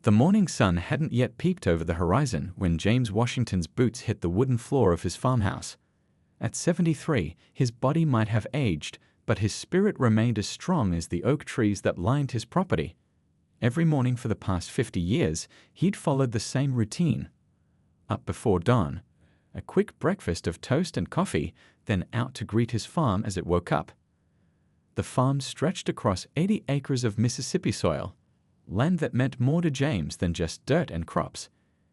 The morning sun hadn't yet peeped over the horizon when James Washington's boots hit the wooden floor of his farmhouse. At 73, his body might have aged, but his spirit remained as strong as the oak trees that lined his property. Every morning for the past 50 years, he'd followed the same routine. Up before dawn, a quick breakfast of toast and coffee, then out to greet his farm as it woke up. The farm stretched across 80 acres of Mississippi soil, land that meant more to James than just dirt and crops.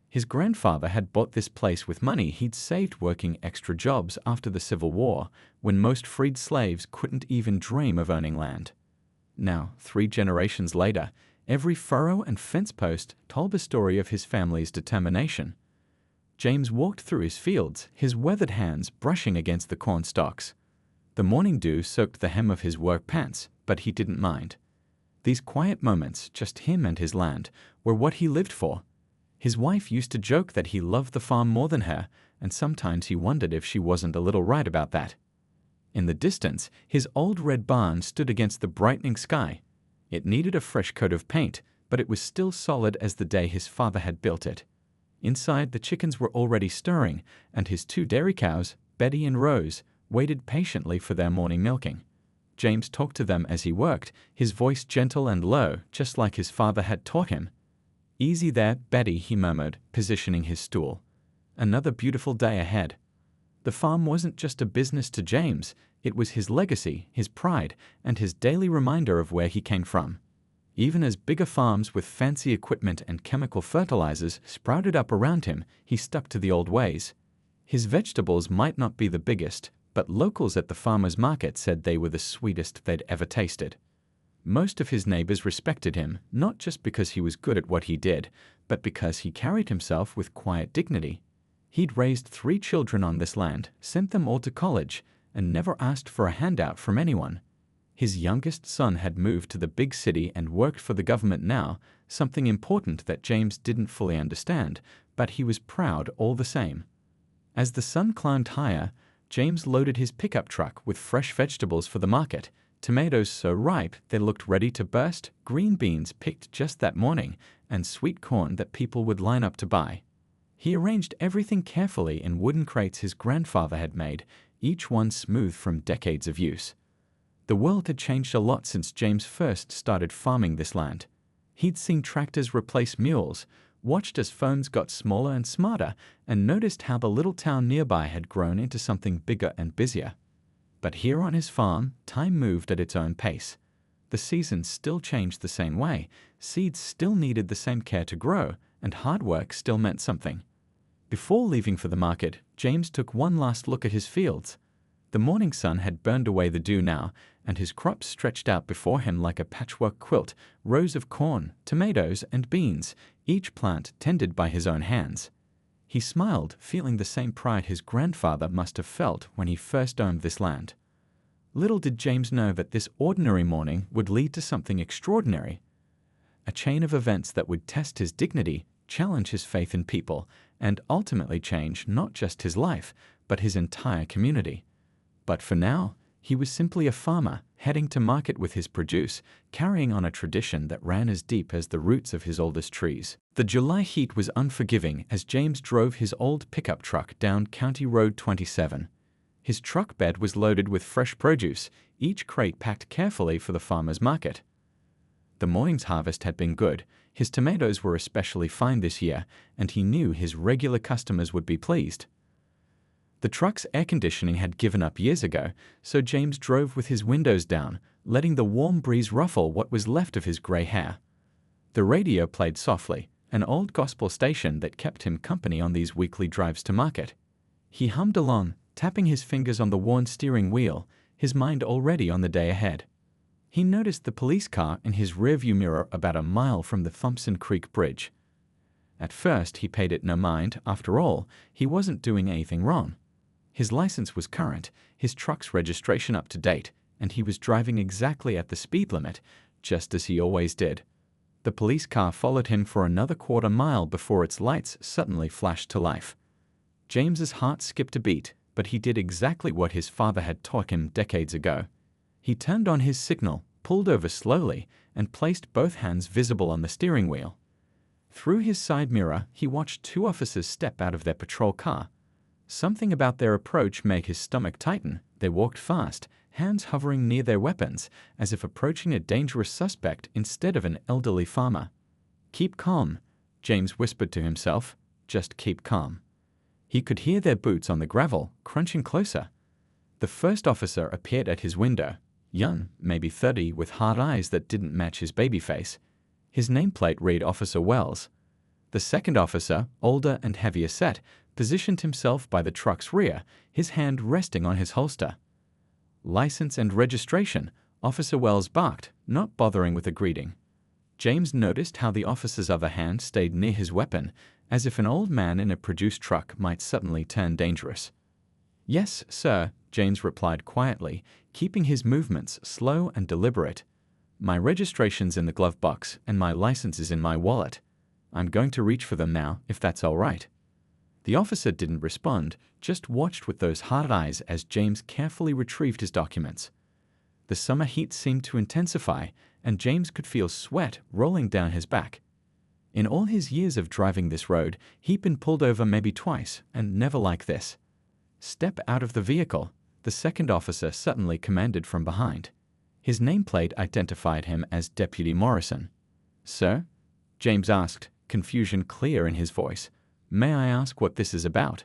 His grandfather had bought this place with money he'd saved working extra jobs after the Civil War, when most freed slaves couldn't even dream of owning land. Now, 3 generations later, every furrow and fence post told the story of his family's determination. James walked through his fields, his weathered hands brushing against the corn stalks. The morning dew soaked the hem of his work pants, but he didn't mind. These quiet moments, just him and his land, were what he lived for. His wife used to joke that he loved the farm more than her, and sometimes he wondered if she wasn't a little right about that. In the distance, his old red barn stood against the brightening sky. It needed a fresh coat of paint, but it was still solid as the day his father had built it. Inside, the chickens were already stirring, and his 2 dairy cows, Betty and Rose, waited patiently for their morning milking. James talked to them as he worked, his voice gentle and low, just like his father had taught him. "Easy there, Betty," he murmured, positioning his stool. Another beautiful day ahead. The farm wasn't just a business to James, it was his legacy, his pride, and his daily reminder of where he came from. Even as bigger farms with fancy equipment and chemical fertilizers sprouted up around him, he stuck to the old ways. His vegetables might not be the biggest, but locals at the farmers' market said they were the sweetest they'd ever tasted. Most of his neighbors respected him, not just because he was good at what he did, but because he carried himself with quiet dignity. He'd raised 3 children on this land, sent them all to college, and never asked for a handout from anyone. His youngest son had moved to the big city and worked for the government now, something important that James didn't fully understand, but he was proud all the same. As the sun climbed higher, James loaded his pickup truck with fresh vegetables for the market, tomatoes so ripe they looked ready to burst, green beans picked just that morning, and sweet corn that people would line up to buy. He arranged everything carefully in wooden crates his grandfather had made, each one smooth from decades of use. The world had changed a lot since James first started farming this land. He'd seen tractors replace mules, watched as phones got smaller and smarter, and noticed how the little town nearby had grown into something bigger and busier. But here on his farm, time moved at its own pace. The seasons still changed the same way, seeds still needed the same care to grow, and hard work still meant something. Before leaving for the market, James took one last look at his fields. The morning sun had burned away the dew now, and his crops stretched out before him like a patchwork quilt, rows of corn, tomatoes, and beans, each plant tended by his own hands. He smiled, feeling the same pride his grandfather must have felt when he first owned this land. Little did James know that this ordinary morning would lead to something extraordinary. A chain of events that would test his dignity, challenge his faith in people, and ultimately change not just his life, but his entire community. But for now, he was simply a farmer, heading to market with his produce, carrying on a tradition that ran as deep as the roots of his oldest trees. The July heat was unforgiving as James drove his old pickup truck down County Road 27. His truck bed was loaded with fresh produce, each crate packed carefully for the farmer's market. The morning's harvest had been good. His tomatoes were especially fine this year, and he knew his regular customers would be pleased. The truck's air conditioning had given up years ago, so James drove with his windows down, letting the warm breeze ruffle what was left of his gray hair. The radio played softly, an old gospel station that kept him company on these weekly drives to market. He hummed along, tapping his fingers on the worn steering wheel, his mind already on the day ahead. He noticed the police car in his rearview mirror about a mile from the Thompson Creek Bridge. At first, he paid it no mind. After all, he wasn't doing anything wrong. His license was current, his truck's registration up to date, and he was driving exactly at the speed limit, just as he always did. The police car followed him for another quarter mile before its lights suddenly flashed to life. James's heart skipped a beat, but he did exactly what his father had taught him decades ago. He turned on his signal, pulled over slowly, and placed both hands visible on the steering wheel. Through his side mirror, he watched two officers step out of their patrol car. Something about their approach made his stomach tighten. They walked fast, hands hovering near their weapons, as if approaching a dangerous suspect instead of an elderly farmer. "Keep calm," James whispered to himself. "Just keep calm." He could hear their boots on the gravel, crunching closer. The first officer appeared at his window, young, maybe 30, with hard eyes that didn't match his baby face. His nameplate read Officer Wells. The second officer, older and heavier set, positioned himself by the truck's rear, his hand resting on his holster. "License and registration," Officer Wells barked, not bothering with a greeting. James noticed how the officer's other hand stayed near his weapon, as if an old man in a produced truck might suddenly turn dangerous. "Yes, sir," James replied quietly, keeping his movements slow and deliberate. "My registration's in the glove box, and my license is in my wallet. I'm going to reach for them now, if that's all right." The officer didn't respond, just watched with those hard eyes as James carefully retrieved his documents. The summer heat seemed to intensify, and James could feel sweat rolling down his back. In all his years of driving this road, he'd been pulled over maybe twice, and never like this. "Step out of the vehicle," the second officer suddenly commanded from behind. His nameplate identified him as Deputy Morrison. "Sir?" James asked, confusion clear in his voice. "May I ask what this is about?"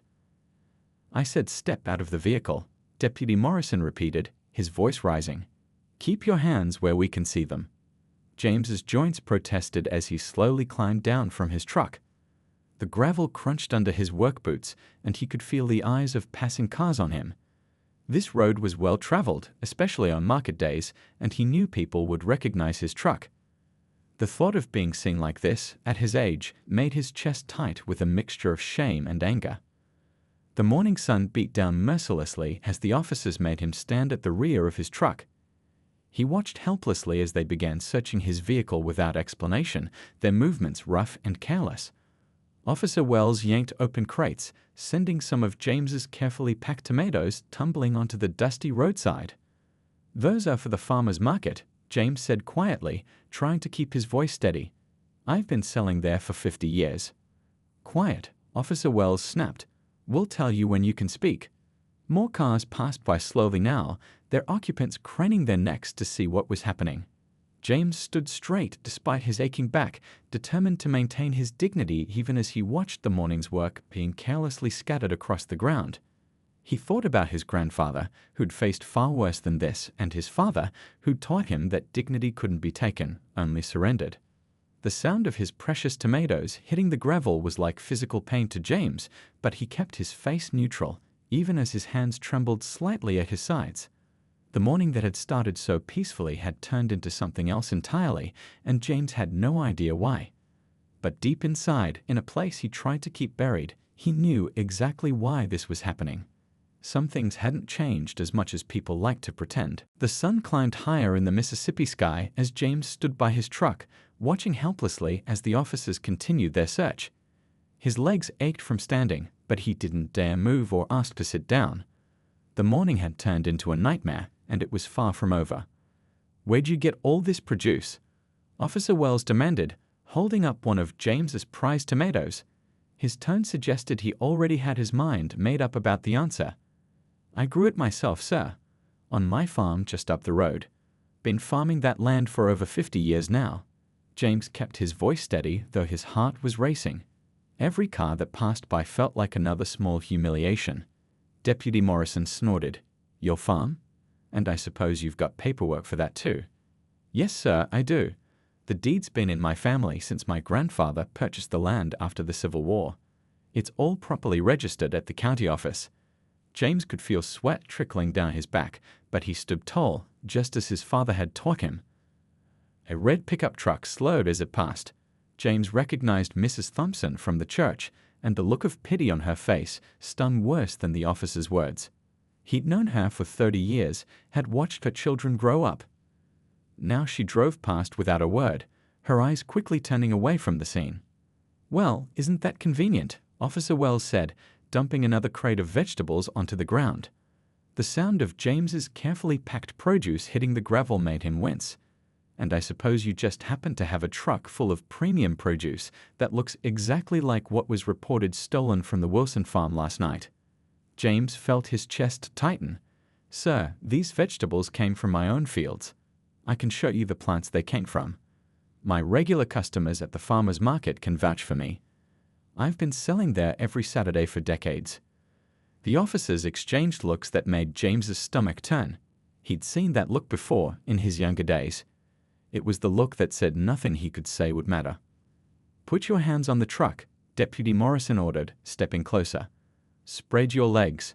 "I said step out of the vehicle," Deputy Morrison repeated, his voice rising. "Keep your hands where we can see them." James's joints protested as he slowly climbed down from his truck. The gravel crunched under his work boots, and he could feel the eyes of passing cars on him. This road was well traveled, especially on market days, and he knew people would recognize his truck. The thought of being seen like this, at his age, made his chest tight with a mixture of shame and anger. The morning sun beat down mercilessly as the officers made him stand at the rear of his truck. He watched helplessly as they began searching his vehicle without explanation, their movements rough and careless. Officer Wells yanked open crates, sending some of James's carefully packed tomatoes tumbling onto the dusty roadside. "Those are for the farmer's market," James said quietly, trying to keep his voice steady. "I've been selling there for 50 years. "Quiet," Officer Wells snapped. "We'll tell you when you can speak." More cars passed by slowly now, their occupants craning their necks to see what was happening. James stood straight despite his aching back, determined to maintain his dignity even as he watched the morning's work being carelessly scattered across the ground. He thought about his grandfather, who'd faced far worse than this, and his father, who'd taught him that dignity couldn't be taken, only surrendered. The sound of his precious tomatoes hitting the gravel was like physical pain to James, but he kept his face neutral, even as his hands trembled slightly at his sides. The morning that had started so peacefully had turned into something else entirely, and James had no idea why. But deep inside, in a place he tried to keep buried, he knew exactly why this was happening. Some things hadn't changed as much as people liked to pretend. The sun climbed higher in the Mississippi sky as James stood by his truck, watching helplessly as the officers continued their search. His legs ached from standing, but he didn't dare move or ask to sit down. The morning had turned into a nightmare, and it was far from over. "Where'd you get all this produce?" Officer Wells demanded, holding up one of James's prized tomatoes. His tone suggested he already had his mind made up about the answer. "I grew it myself, sir. On my farm just up the road. Been farming that land for over 50 years now." James kept his voice steady, though his heart was racing. Every car that passed by felt like another small humiliation. Deputy Morrison snorted. "Your farm? And I suppose you've got paperwork for that too." "Yes, sir, I do. The deed's been in my family since my grandfather purchased the land after the Civil War. It's all properly registered at the county office." James could feel sweat trickling down his back, but he stood tall, just as his father had taught him. A red pickup truck slowed as it passed. James recognized Mrs. Thompson from the church, and the look of pity on her face stung worse than the officer's words. He'd known her for 30 years, had watched her children grow up. Now she drove past without a word, her eyes quickly turning away from the scene. "Well, isn't that convenient?" Officer Wells said, dumping another crate of vegetables onto the ground. The sound of James's carefully packed produce hitting the gravel made him wince. and I suppose you just happen to have a truck full of premium produce that looks exactly like what was reported stolen from the Wilson farm last night." James felt his chest tighten. "Sir, these vegetables came from my own fields. I can show you the plants they came from. My regular customers at the farmer's market can vouch for me. I've been selling there every Saturday for decades." The officers exchanged looks that made James's stomach turn. He'd seen that look before in his younger days. It was the look that said nothing he could say would matter. "Put your hands on the truck," Deputy Morrison ordered, stepping closer. "Spread your legs."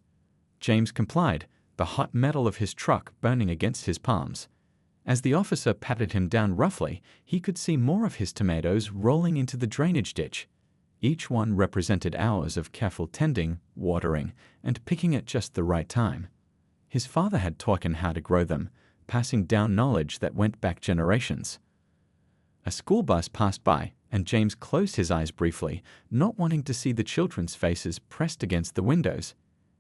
James complied, the hot metal of his truck burning against his palms. As the officer patted him down roughly, he could see more of his tomatoes rolling into the drainage ditch. Each one represented hours of careful tending, watering, and picking at just the right time. His father had taught him how to grow them, passing down knowledge that went back generations. A school bus passed by, and James closed his eyes briefly, not wanting to see the children's faces pressed against the windows.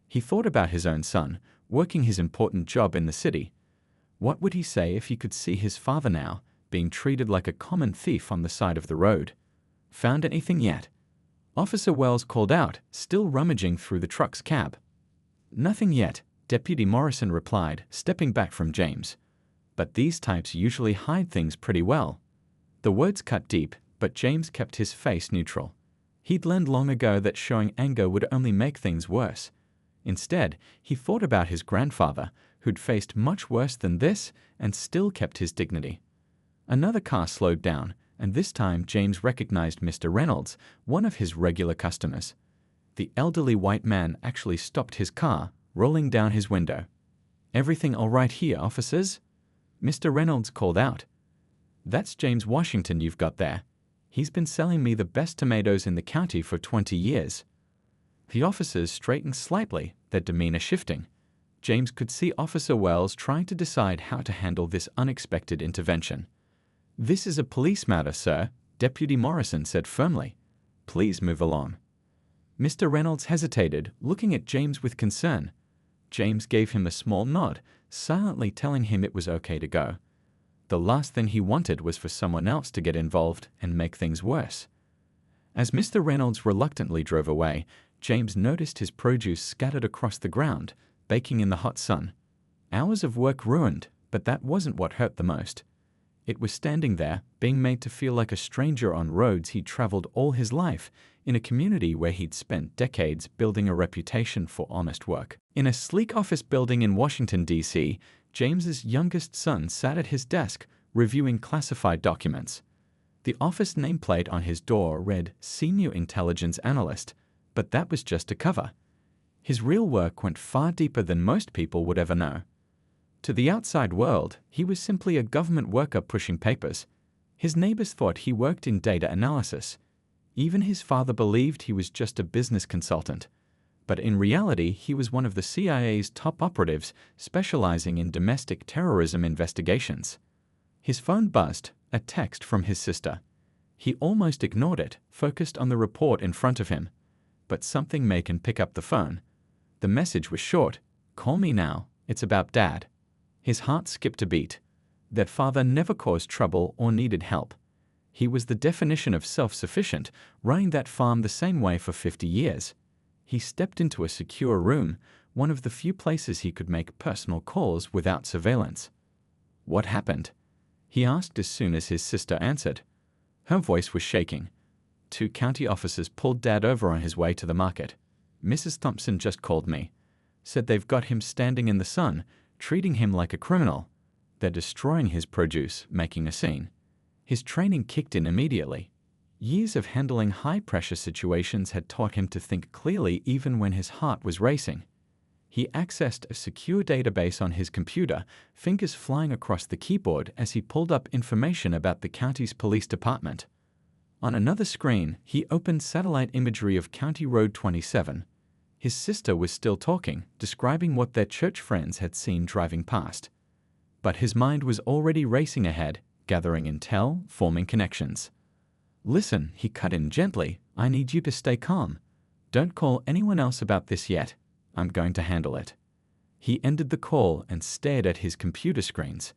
He thought about his own son, working his important job in the city. What would he say if he could see his father now, being treated like a common thief on the side of the road? "Found anything yet?" Officer Wells called out, still rummaging through the truck's cab. "Nothing yet," Deputy Morrison replied, stepping back from James. "But these types usually hide things pretty well." The words cut deep, but James kept his face neutral. He'd learned long ago that showing anger would only make things worse. Instead, he thought about his grandfather, who'd faced much worse than this and still kept his dignity. Another car slowed down, and this time James recognized Mr. Reynolds, one of his regular customers. The elderly white man actually stopped his car, rolling down his window. "Everything all right here, officers?" Mr. Reynolds called out. "That's James Washington you've got there. He's been selling me the best tomatoes in the county for 20 years. The officers straightened slightly, their demeanor shifting. James could see Officer Wells trying to decide how to handle this unexpected intervention. "This is a police matter, sir," Deputy Morrison said firmly. "Please move along." Mr. Reynolds hesitated, looking at James with concern. James gave him a small nod, silently telling him it was okay to go. The last thing he wanted was for someone else to get involved and make things worse. As Mr. Reynolds reluctantly drove away, James noticed his produce scattered across the ground, baking in the hot sun. Hours of work ruined, but that wasn't what hurt the most. It was standing there, being made to feel like a stranger on roads he'd traveled all his life, in a community where he'd spent decades building a reputation for honest work. In a sleek office building in Washington, D.C., James's youngest son sat at his desk, reviewing classified documents. The office nameplate on his door read Senior Intelligence Analyst, but that was just a cover. His real work went far deeper than most people would ever know. To the outside world, he was simply a government worker pushing papers. His neighbors thought he worked in data analysis. Even his father believed he was just a business consultant. But in reality, he was one of the CIA's top operatives specializing in domestic terrorism investigations. His phone buzzed, a text from his sister. He almost ignored it, focused on the report in front of him. But something made him pick up the phone. The message was short. "Call me now. It's about Dad." His heart skipped a beat. Their father never caused trouble or needed help. He was the definition of self-sufficient, running that farm the same way for 50 years. He stepped into a secure room, one of the few places he could make personal calls without surveillance. "What happened?" he asked as soon as his sister answered. Her voice was shaking. "2 county officers pulled Dad over on his way to the market. Mrs. Thompson just called me. Said they've got him standing in the sun, treating him like a criminal. They're destroying his produce, making a scene." His training kicked in immediately. Years of handling high-pressure situations had taught him to think clearly even when his heart was racing. He accessed a secure database on his computer, fingers flying across the keyboard as he pulled up information about the county's police department. On another screen, he opened satellite imagery of County Road 27. His sister was still talking, describing what their church friends had seen driving past. But his mind was already racing ahead, gathering intel, forming connections. "Listen," he cut in gently, "I need you to stay calm. Don't call anyone else about this yet. I'm going to handle it." He ended the call and stared at his computer screens.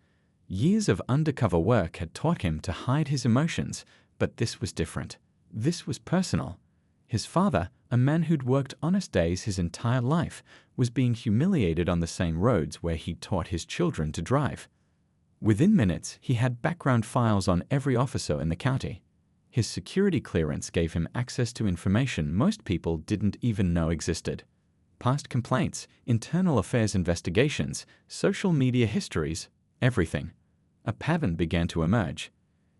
Years of undercover work had taught him to hide his emotions, but this was different. This was personal. His father, a man who'd worked honest days his entire life, was being humiliated on the same roads where he'd taught his children to drive. Within minutes, he had background files on every officer in the county. His security clearance gave him access to information most people didn't even know existed. Past complaints, internal affairs investigations, social media histories, everything. A pattern began to emerge.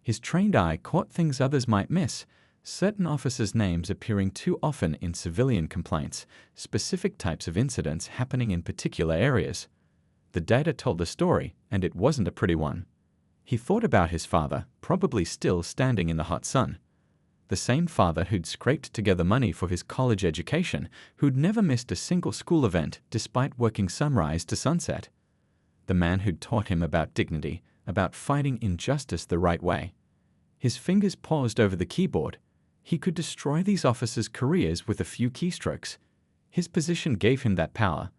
His trained eye caught things others might miss, certain officers' names appearing too often in civilian complaints, specific types of incidents happening in particular areas. The data told a story, and it wasn't a pretty one. He thought about his father, probably still standing in the hot sun. The same father who'd scraped together money for his college education, who'd never missed a single school event despite working sunrise to sunset. The man who'd taught him about dignity, about fighting injustice the right way. His fingers paused over the keyboard. He could destroy these officers' careers with a few keystrokes. His position gave him that power.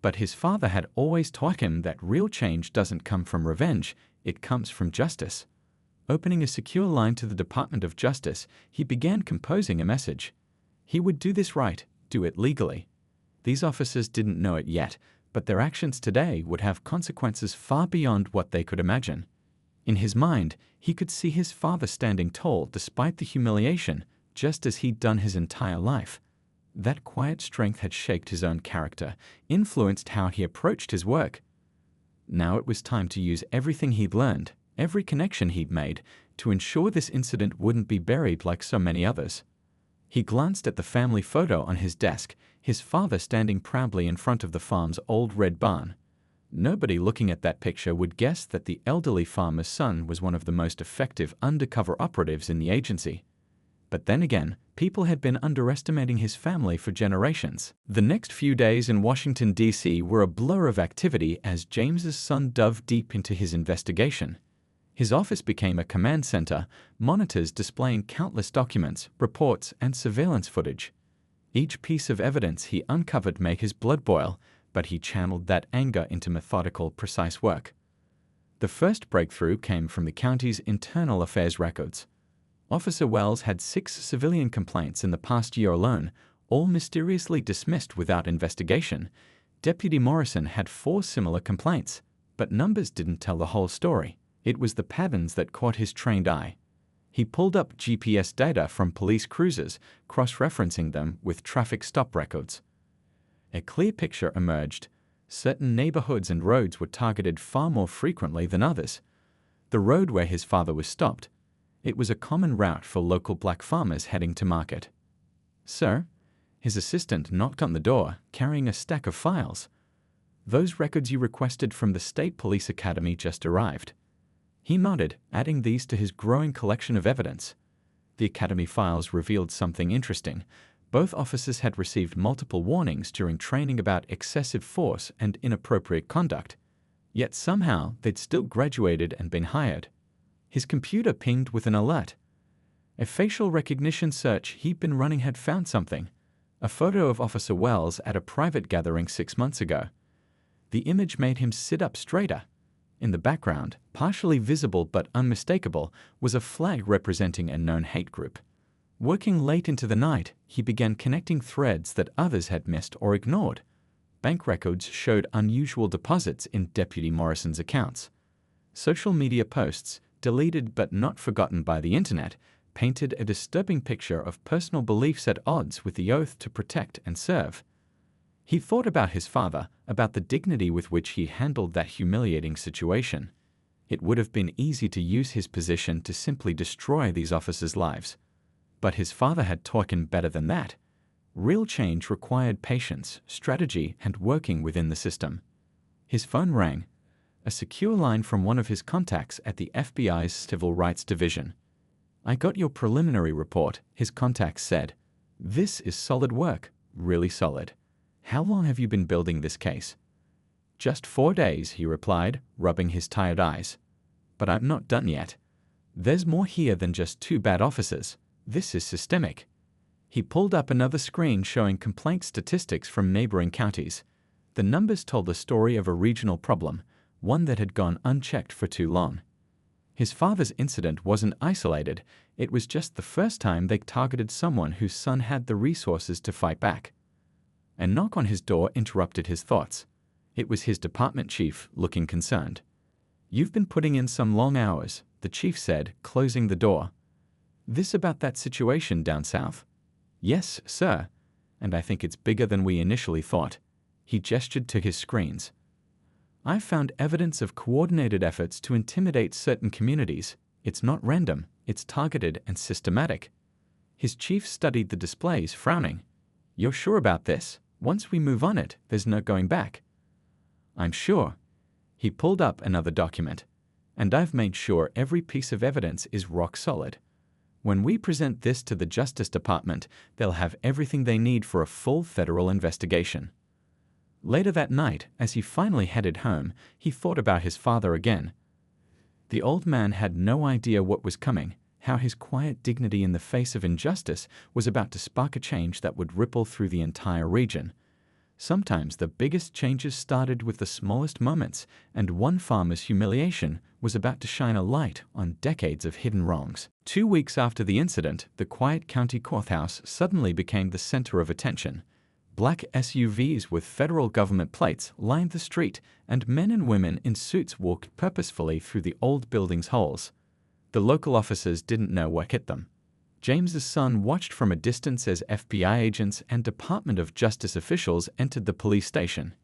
But his father had always taught him that real change doesn't come from revenge, it comes from justice. Opening a secure line to the Department of Justice, he began composing a message. He would do this right, do it legally. These officers didn't know it yet, but their actions today would have consequences far beyond what they could imagine. In his mind, he could see his father standing tall despite the humiliation, just as he'd done his entire life. That quiet strength had shaped his own character, influenced how he approached his work. Now it was time to use everything he'd learned, every connection he'd made, to ensure this incident wouldn't be buried like so many others. He glanced at the family photo on his desk, his father standing proudly in front of the farm's old red barn. Nobody looking at that picture would guess that the elderly farmer's son was one of the most effective undercover operatives in the agency. But then again, people had been underestimating his family for generations. The next few days in Washington, D.C. were a blur of activity as James's son dove deep into his investigation. His office became a command center, monitors displaying countless documents, reports, and surveillance footage. Each piece of evidence he uncovered made his blood boil, but he channeled that anger into methodical, precise work. The first breakthrough came from the county's internal affairs records. Officer Wells had 6 civilian complaints in the past year alone, all mysteriously dismissed without investigation. Deputy Morrison had 4 similar complaints, but numbers didn't tell the whole story. It was the patterns that caught his trained eye. He pulled up GPS data from police cruisers, cross-referencing them with traffic stop records. A clear picture emerged. Certain neighborhoods and roads were targeted far more frequently than others. The road where his father was stopped. It was a common route for local black farmers heading to market. "Sir?" His assistant knocked on the door, carrying a stack of files. "Those records you requested from the State Police Academy just arrived." He nodded, adding these to his growing collection of evidence. The Academy files revealed something interesting. Both officers had received multiple warnings during training about excessive force and inappropriate conduct. Yet somehow they'd still graduated and been hired. His computer pinged with an alert. A facial recognition search he'd been running had found something. A photo of Officer Wells at a private gathering 6 months ago. The image made him sit up straighter. In the background, partially visible but unmistakable, was a flag representing a known hate group. Working late into the night, he began connecting threads that others had missed or ignored. Bank records showed unusual deposits in Deputy Morrison's accounts. Social media posts, deleted but not forgotten by the internet, painted a disturbing picture of personal beliefs at odds with the oath to protect and serve. He thought about his father, about the dignity with which he handled that humiliating situation. It would have been easy to use his position to simply destroy these officers' lives. But his father had taught him better than that. Real change required patience, strategy, and working within the system. His phone rang. A secure line from one of his contacts at the FBI's Civil Rights Division. "I got your preliminary report," his contact said. "This is solid work, really solid. How long have you been building this case?" "Just 4 days," he replied, rubbing his tired eyes. "But I'm not done yet. There's more here than just 2 bad officers. This is systemic." He pulled up another screen showing complaint statistics from neighboring counties. The numbers told the story of a regional problem. one that had gone unchecked for too long. His father's incident wasn't isolated, it was just the first time they targeted someone whose son had the resources to fight back. A knock on his door interrupted his thoughts. It was his department chief, looking concerned. "You've been putting in some long hours," the chief said, closing the door. "This about that situation down south?" "Yes, sir. And I think it's bigger than we initially thought." He gestured to his screens. "I've found evidence of coordinated efforts to intimidate certain communities. It's not random, it's targeted and systematic." His chief studied the displays, frowning. "You're sure about this? Once we move on it, there's no going back." "I'm sure." He pulled up another document. "And I've made sure every piece of evidence is rock solid. When we present this to the Justice Department, they'll have everything they need for a full federal investigation." Later that night, as he finally headed home, he thought about his father again. The old man had no idea what was coming, how his quiet dignity in the face of injustice was about to spark a change that would ripple through the entire region. Sometimes the biggest changes started with the smallest moments, and one farmer's humiliation was about to shine a light on decades of hidden wrongs. 2 weeks after the incident, the quiet county courthouse suddenly became the center of attention. Black SUVs with federal government plates lined the street, and men and women in suits walked purposefully through the old building's holes. The local officers didn't know what hit them. James's son watched from a distance as FBI agents and Department of Justice officials entered the police station.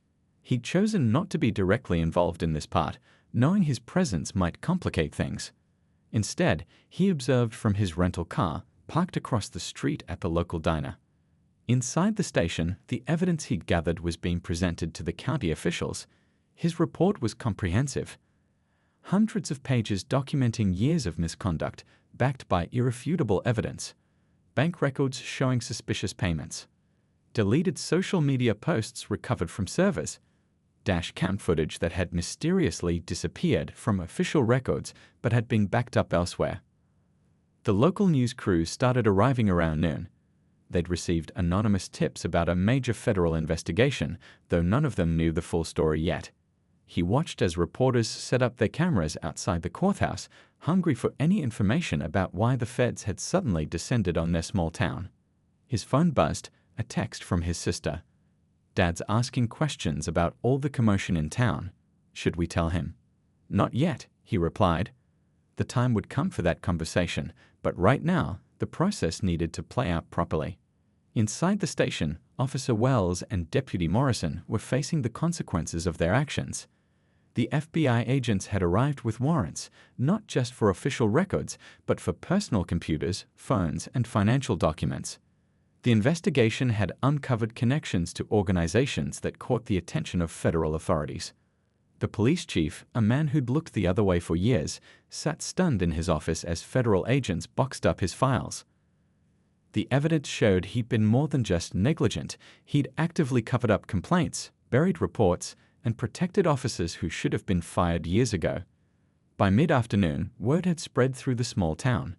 He'd chosen not to be directly involved in this part, knowing his presence might complicate things. Instead, he observed from his rental car, parked across the street at the local diner. Inside the station, the evidence he'd gathered was being presented to the county officials. His report was comprehensive. Hundreds of pages documenting years of misconduct, backed by irrefutable evidence. Bank records showing suspicious payments. Deleted social media posts recovered from servers. Dash cam footage that had mysteriously disappeared from official records but had been backed up elsewhere. The local news crews started arriving around noon. They'd received anonymous tips about a major federal investigation, though none of them knew the full story yet. He watched as reporters set up their cameras outside the courthouse, hungry for any information about why the feds had suddenly descended on their small town. His phone buzzed, a text from his sister. "Dad's asking questions about all the commotion in town. Should we tell him?" "Not yet," he replied. The time would come for that conversation, but right now, the process needed to play out properly. Inside the station, Officer Wells and Deputy Morrison were facing the consequences of their actions. The FBI agents had arrived with warrants, not just for official records, but for personal computers, phones, and financial documents. The investigation had uncovered connections to organizations that caught the attention of federal authorities. The police chief, a man who'd looked the other way for years, sat stunned in his office as federal agents boxed up his files. The evidence showed he'd been more than just negligent. He'd actively covered up complaints, buried reports, and protected officers who should have been fired years ago. By mid-afternoon, word had spread through the small town.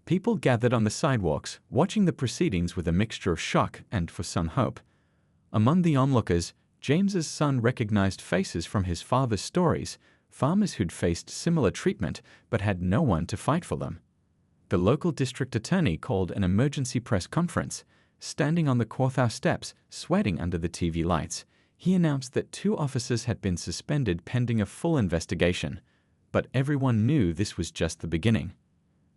People gathered on the sidewalks, watching the proceedings with a mixture of shock and, for some, hope. Among the onlookers, James's son recognized faces from his father's stories, farmers who'd faced similar treatment but had no one to fight for them. The local district attorney called an emergency press conference. Standing on the courthouse steps, sweating under the TV lights, he announced that 2 officers had been suspended pending a full investigation. But everyone knew this was just the beginning.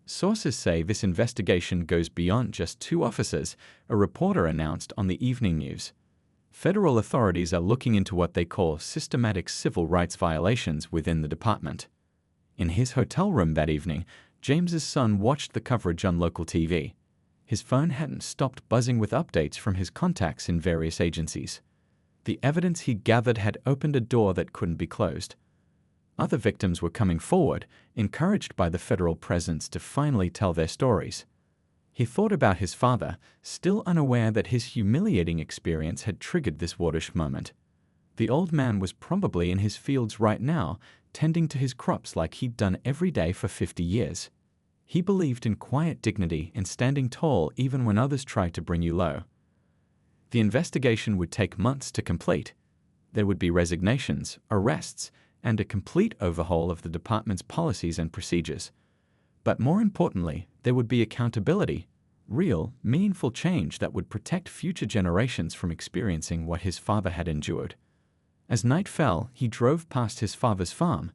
Sources say this investigation goes beyond just 2 officers, a reporter announced on the evening news. Federal authorities are looking into what they call systematic civil rights violations within the department. In his hotel room that evening, James's son watched the coverage on local TV. His phone hadn't stopped buzzing with updates from his contacts in various agencies. The evidence he gathered had opened a door that couldn't be closed. Other victims were coming forward, encouraged by the federal presence to finally tell their stories. He thought about his father, still unaware that his humiliating experience had triggered this watershed moment. The old man was probably in his fields right now, tending to his crops like he'd done every day for 50 years. He believed in quiet dignity and standing tall even when others tried to bring you low. The investigation would take months to complete. There would be resignations, arrests, and a complete overhaul of the department's policies and procedures. But more importantly, there would be accountability, real, meaningful change that would protect future generations from experiencing what his father had endured. As night fell, he drove past his father's farm.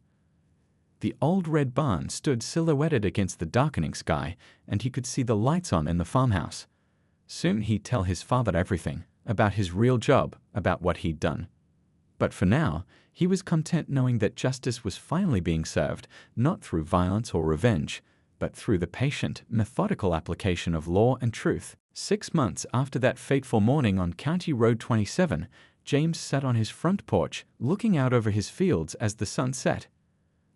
The old red barn stood silhouetted against the darkening sky, and he could see the lights on in the farmhouse. Soon he'd tell his father everything, about his real job, about what he'd done. But for now, he was content knowing that justice was finally being served, not through violence or revenge, but through the patient, methodical application of law and truth. 6 months after that fateful morning on County Road 27, James sat on his front porch, looking out over his fields as the sun set.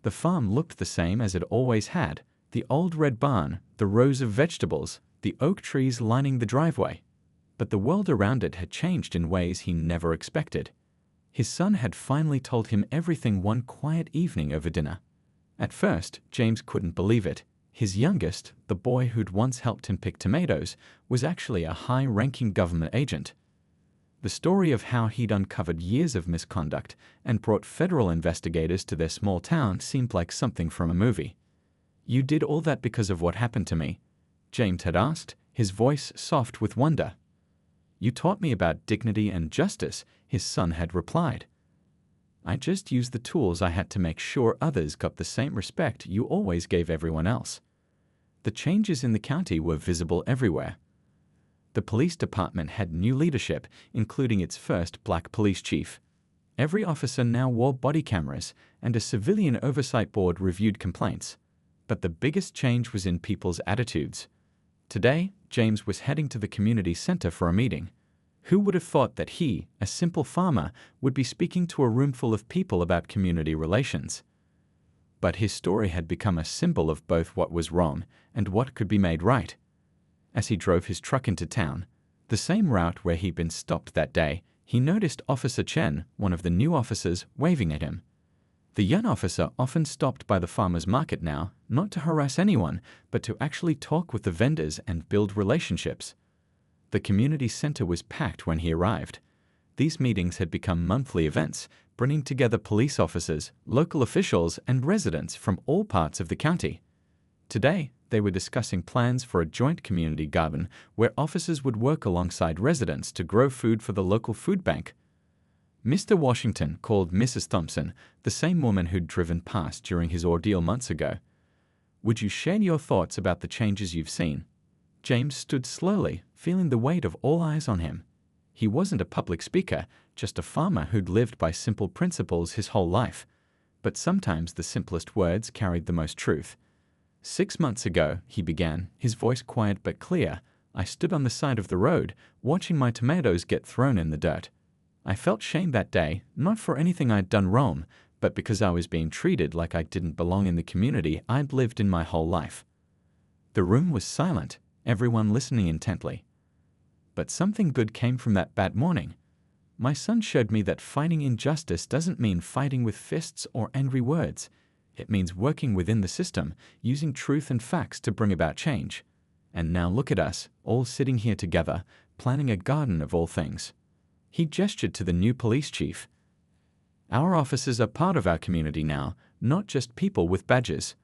The farm looked the same as it always had: the old red barn, the rows of vegetables, the oak trees lining the driveway. But the world around it had changed in ways he never expected. His son had finally told him everything one quiet evening over dinner. At first, James couldn't believe it. His youngest, the boy who'd once helped him pick tomatoes, was actually a high-ranking government agent. The story of how he'd uncovered years of misconduct and brought federal investigators to their small town seemed like something from a movie. "You did all that because of what happened to me?" James had asked, his voice soft with wonder. "You taught me about dignity and justice," his son had replied. "I just used the tools I had to make sure others got the same respect you always gave everyone else." The changes in the county were visible everywhere. The police department had new leadership, including its first black police chief. Every officer now wore body cameras, and a civilian oversight board reviewed complaints. But the biggest change was in people's attitudes. Today, James was heading to the community center for a meeting. Who would have thought that he, a simple farmer, would be speaking to a room full of people about community relations? But his story had become a symbol of both what was wrong and what could be made right. As he drove his truck into town, the same route where he'd been stopped that day, he noticed Officer Chen, one of the new officers, waving at him. The young officer often stopped by the farmer's market now, not to harass anyone, but to actually talk with the vendors and build relationships. The community center was packed when he arrived. These meetings had become monthly events, bringing together police officers, local officials, and residents from all parts of the county. Today, they were discussing plans for a joint community garden where officers would work alongside residents to grow food for the local food bank. Mr. Washington called Mrs. Thompson, the same woman who'd driven past during his ordeal months ago. "Would you share your thoughts about the changes you've seen?" James stood slowly, feeling the weight of all eyes on him. He wasn't a public speaker, just a farmer who'd lived by simple principles his whole life. But sometimes the simplest words carried the most truth. "6 months ago," he began, his voice quiet but clear, "I stood on the side of the road, watching my tomatoes get thrown in the dirt. I felt shame that day, not for anything I'd done wrong, but because I was being treated like I didn't belong in the community I'd lived in my whole life." The room was silent, everyone listening intently. But something good came from that bad morning. "My son showed me that fighting injustice doesn't mean fighting with fists or angry words. It means working within the system, using truth and facts to bring about change. And now look at us, all sitting here together, planning a garden of all things." He gestured to the new police chief. "Our officers are part of our community now, not just people with badges.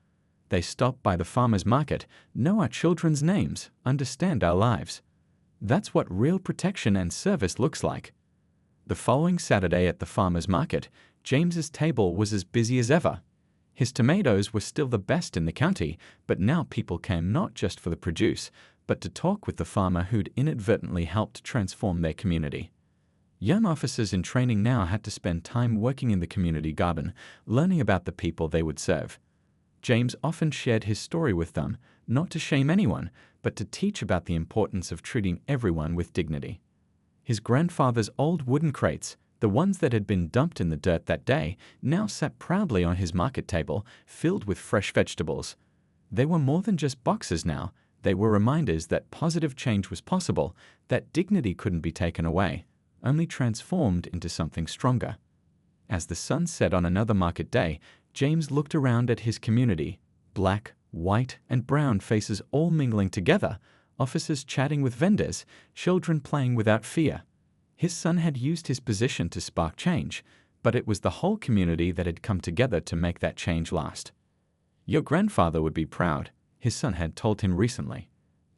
They stop by the farmer's market, know our children's names, understand our lives. That's what real protection and service looks like." The following Saturday at the farmer's market, James's table was as busy as ever. His tomatoes were still the best in the county, but now people came not just for the produce, but to talk with the farmer who'd inadvertently helped transform their community. Young officers in training now had to spend time working in the community garden, learning about the people they would serve. James often shared his story with them, not to shame anyone, but to teach about the importance of treating everyone with dignity. His grandfather's old wooden crates, the ones that had been dumped in the dirt that day, now sat proudly on his market table, filled with fresh vegetables. They were more than just boxes now. They were reminders that positive change was possible, that dignity couldn't be taken away, only transformed into something stronger. As the sun set on another market day, James looked around at his community, black, white, and brown faces all mingling together, officers chatting with vendors, children playing without fear. His son had used his position to spark change, but it was the whole community that had come together to make that change last. "Your grandfather would be proud," his son had told him recently.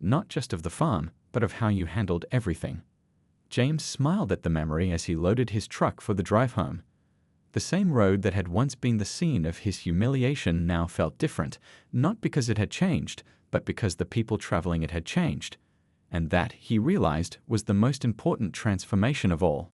"Not just of the farm, but of how you handled everything." James smiled at the memory as he loaded his truck for the drive home. The same road that had once been the scene of his humiliation now felt different, not because it had changed, but because the people traveling it had changed. And that, he realized, was the most important transformation of all.